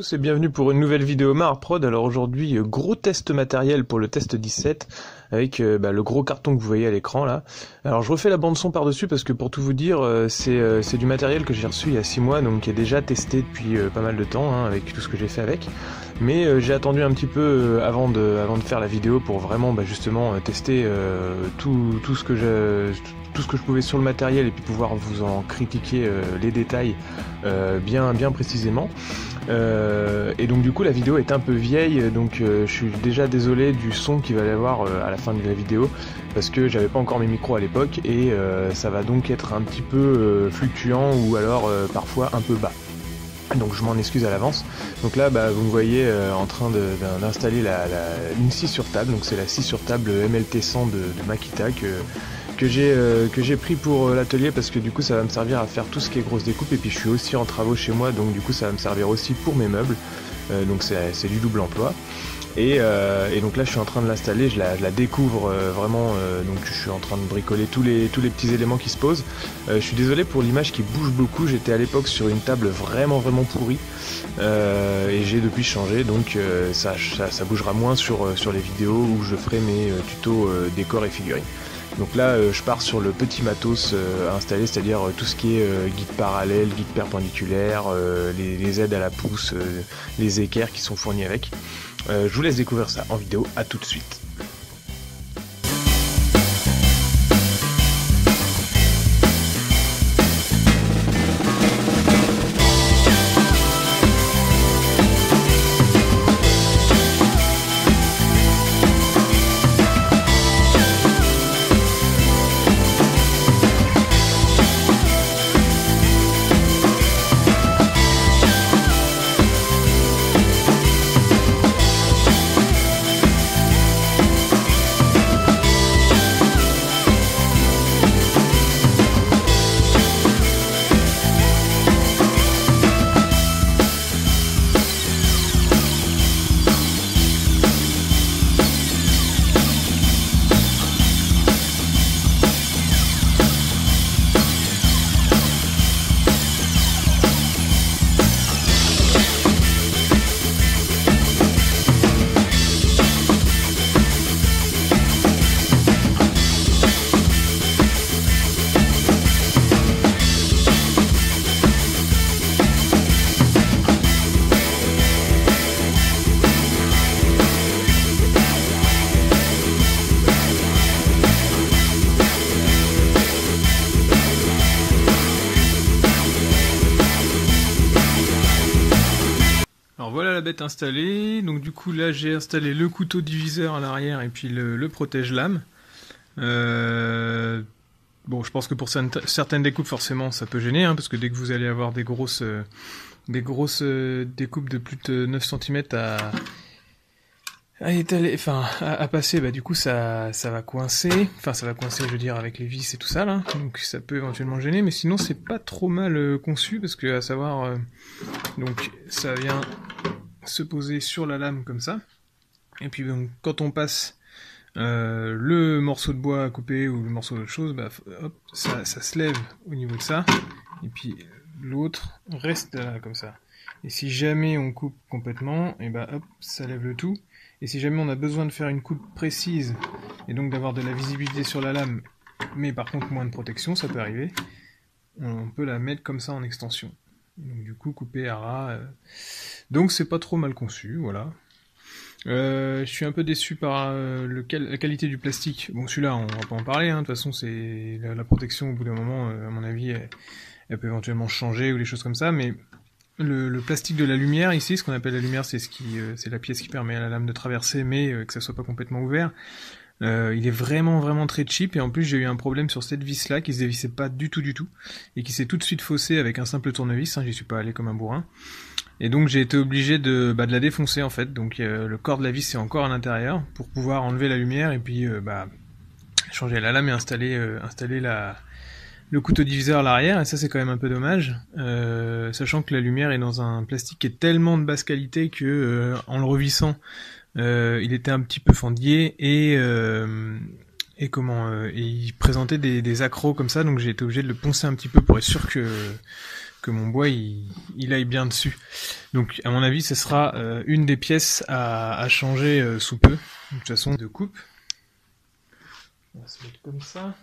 tous et bienvenue pour une nouvelle vidéo Marprod. Alors aujourd'hui, gros test matériel pour le test 17 avec le gros carton que vous voyez à l'écran là. Alors je refais la bande son par-dessus parce que pour tout vous dire, c'est du matériel que j'ai reçu il y a 6 mois, donc qui est déjà testé depuis pas mal de temps avec tout ce que j'ai fait avec. Mais j'ai attendu un petit peu avant de faire la vidéo pour vraiment justement tester tout ce que je pouvais sur le matériel et puis pouvoir vous en critiquer les détails bien précisément. Et donc du coup la vidéo est un peu vieille, donc je suis déjà désolé du son qu'il va y avoir à la fin de la vidéo parce que j'avais pas encore mes micros à l'époque et ça va donc être un petit peu fluctuant ou alors parfois un peu bas. Donc je m'en excuse à l'avance. Donc là vous me voyez en train d'installer une scie sur table, donc c'est la scie sur table MLT100 de Makita que j'ai pris pour l'atelier parce que du coup ça va me servir à faire tout ce qui est grosse découpe et puis je suis aussi en travaux chez moi, donc du coup ça va me servir aussi pour mes meubles, donc c'est du double emploi. Et donc là je suis en train de l'installer, je la découvre vraiment, donc je suis en train de bricoler tous les petits éléments qui se posent. Je suis désolé pour l'image qui bouge beaucoup, j'étais à l'époque sur une table vraiment pourrie et j'ai depuis changé, donc ça bougera moins sur les vidéos où je ferai mes tutos décors et figurines. Donc là je pars sur le petit matos à installer, c'est-à-dire tout ce qui est guide parallèle, guide perpendiculaire, les aides à la pousse, les équerres qui sont fournis avec. Je vous laisse découvrir ça en vidéo, à tout de suite. Alors voilà la bête installée, donc du coup là j'ai installé le couteau diviseur à l'arrière et puis le protège-lame. Bon, je pense que pour certaines découpes forcément ça peut gêner, parce que dès que vous allez avoir des grosses découpes de plus de 9 cm à étaler, à passer, du coup ça va coincer, ça va coincer je veux dire avec les vis et tout ça là, donc ça peut éventuellement gêner, mais sinon c'est pas trop mal conçu parce que à savoir donc ça vient se poser sur la lame comme ça, et puis donc, quand on passe le morceau de bois à couper ou le morceau d'autre chose, hop, ça se lève au niveau de ça, et puis l'autre reste là comme ça. Et si jamais on coupe complètement, et hop, ça lève le tout. Et si jamais on a besoin de faire une coupe précise, et donc d'avoir de la visibilité sur la lame, mais par contre moins de protection, ça peut arriver, on peut la mettre comme ça en extension. Donc du coup couper à ras. Donc c'est pas trop mal conçu, voilà. Je suis un peu déçu par la qualité du plastique. Bon, celui-là on va pas en parler, de toute façon c'est la protection au bout d'un moment, à mon avis, elle peut éventuellement changer ou des choses comme ça, mais le plastique de la lumière ici, ce qu'on appelle la lumière, c'est la pièce qui permet à la lame de traverser, mais que ça soit pas complètement ouvert. Il est vraiment très cheap, et en plus j'ai eu un problème sur cette vis là qui se dévissait pas du tout, et qui s'est tout de suite faussé avec un simple tournevis, j'y suis pas allé comme un bourrin. Et donc j'ai été obligé de la défoncer en fait, donc le corps de la vis est encore à l'intérieur pour pouvoir enlever la lumière et puis changer la lame et installer le couteau diviseur à l'arrière, et ça c'est quand même un peu dommage, sachant que la lumière est dans un plastique qui est tellement de basse qualité que en le revissant, il était un petit peu fendillé, et Et et il présentait des accros comme ça, donc j'ai été obligé de le poncer un petit peu pour être sûr que mon bois il aille bien dessus. Donc à mon avis ce sera une des pièces à changer sous peu, de toute façon de coupe. On va se mettre comme ça.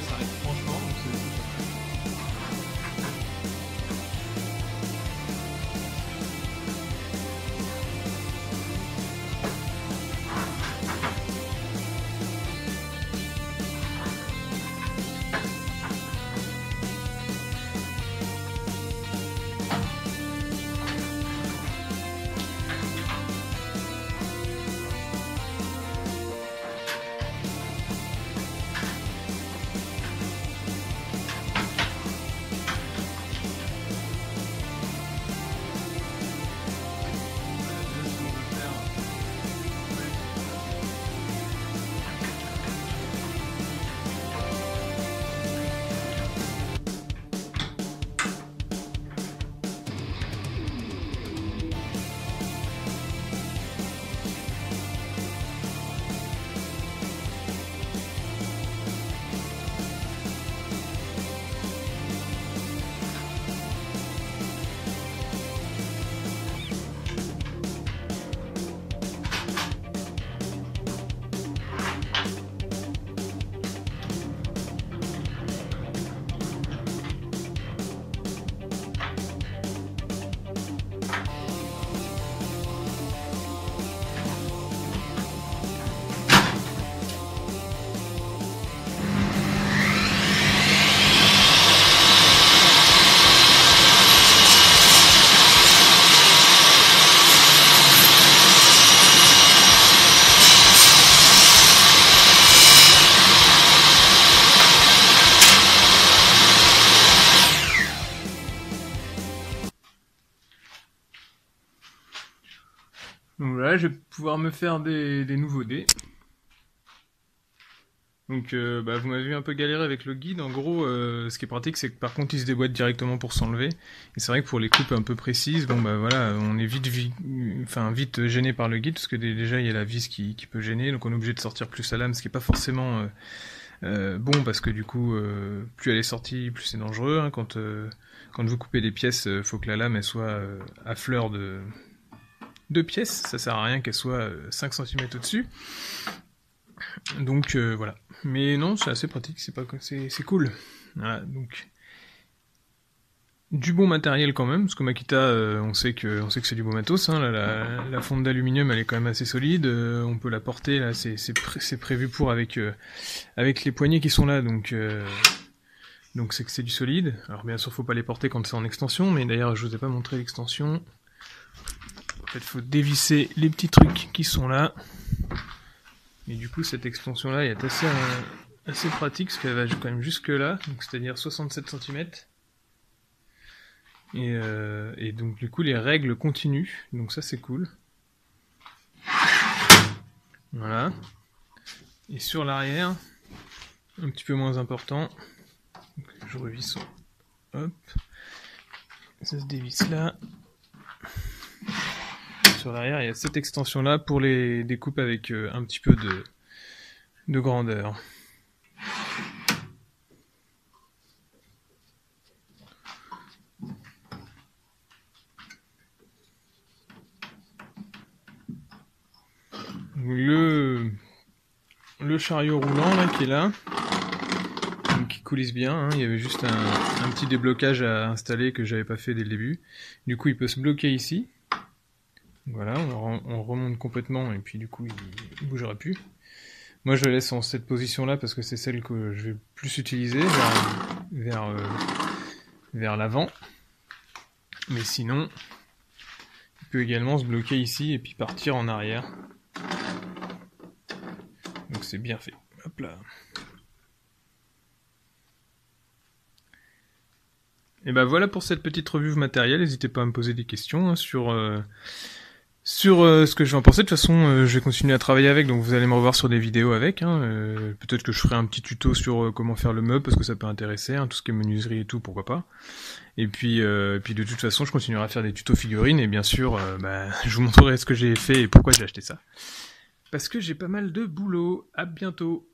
Ça arrive franchement, donc c'est pas Donc voilà, je vais pouvoir me faire des nouveaux dés. Donc vous m'avez vu un peu galérer avec le guide. En gros, ce qui est pratique, c'est que par contre, il se déboîte directement pour s'enlever. Et c'est vrai que pour les coupes un peu précises, voilà, on est vite gêné par le guide, parce que déjà, il y a la vis qui peut gêner. Donc on est obligé de sortir plus la lame, ce qui est pas forcément bon, parce que du coup, plus elle est sortie, plus c'est dangereux. Hein. Quand vous coupez des pièces, faut que la lame elle soit à fleur de pièces. Ça sert à rien qu'elle soit 5 cm au-dessus. Donc voilà. Mais non, c'est assez pratique, c'est cool. Voilà, donc du bon matériel quand même, parce que Makita, on sait que c'est du bon matos. Hein, là, la fonte d'aluminium, elle est quand même assez solide. On peut la porter là, c'est prévu pour avec les poignées qui sont là, donc c'est que c'est du solide. Alors bien sûr, faut pas les porter quand c'est en extension, mais d'ailleurs, je vous ai pas montré l'extension. En fait, faut dévisser les petits trucs qui sont là. Et du coup, cette extension-là est assez pratique, parce qu'elle va quand même jusque là, donc c'est-à-dire 67 cm. Et donc du coup, les règles continuent, donc ça c'est cool. Voilà. Et sur l'arrière, un petit peu moins important. Donc, je revisse. Hop. Ça se dévisse là. Sur l'arrière, il y a cette extension-là pour les découpes avec un petit peu de grandeur. Le chariot roulant là qui est là, donc, coulisse bien, hein. Il y avait juste un petit déblocage à installer que j'avais pas fait dès le début. Du coup il peut se bloquer ici. Voilà, on remonte complètement et puis du coup il bougera plus. Moi je le laisse en cette position là parce que c'est celle que je vais plus utiliser vers l'avant. Mais sinon, il peut également se bloquer ici et puis partir en arrière. Donc c'est bien fait. Hop là. Et ben voilà pour cette petite review matérielle. N'hésitez pas à me poser des questions sur ce que je vais en penser. De toute façon, je vais continuer à travailler avec, donc vous allez me revoir sur des vidéos avec. Peut-être que je ferai un petit tuto sur comment faire le meuble, parce que ça peut intéresser, tout ce qui est menuiserie et tout, pourquoi pas. Et puis de toute façon, je continuerai à faire des tutos figurines, et bien sûr, je vous montrerai ce que j'ai fait et pourquoi j'ai acheté ça. Parce que j'ai pas mal de boulot. À bientôt.